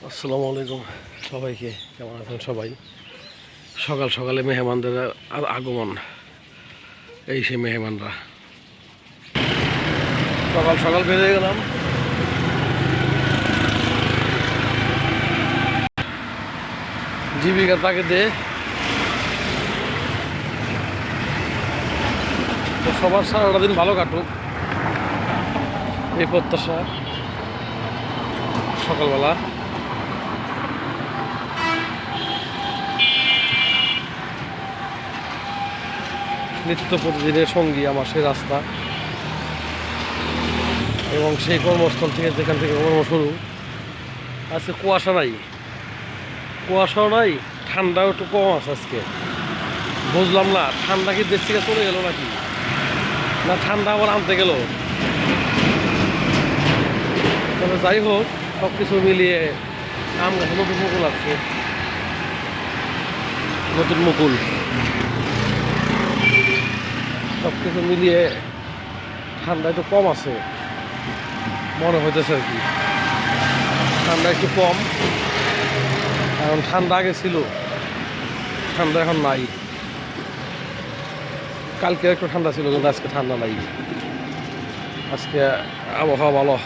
আসসালামু আলাইকুম সবাইকে, কেমন আছেন সবাই? সকাল সকালে মেহমানদের আগমন। এই সেই মেহমানরা সকাল সকাল বেরিয়ে গেলাম। জীবিকার তাগিদে তো সবার সারাটা দিন ভালো কাটুক এই প্রত্যাশা। সকালবেলা নিত্য প্রতিদিনের সঙ্গী আমার সেই রাস্তা এবং সেই কর্মস্থল থেকে যেখান থেকে কর্ম শুরু। আজকে কুয়াশা নাই, কুয়াশাও নাই, ঠান্ডাও একটু কম আছে আজকে। বুঝলাম না ঠান্ডা কি দেশ থেকে চলে গেল নাকি, না ঠান্ডা আবার আনতে গেল। তবে যাই হোক, সব কিছু মিলিয়ে আম গাছে নতুন মুকুল আসছে, নতুন মুকুল। সব কিছু মিলিয়ে ঠান্ডা একটু কম আছে মনে হইতেছে আর কি। ঠান্ডা একটু কম, কারণ ঠান্ডা আগে ছিল, ঠান্ডা এখন নাই। কালকে একটু ঠান্ডা ছিল কিন্তু আজকে ঠান্ডা নাই। আজকে আবহাওয়া ভালো।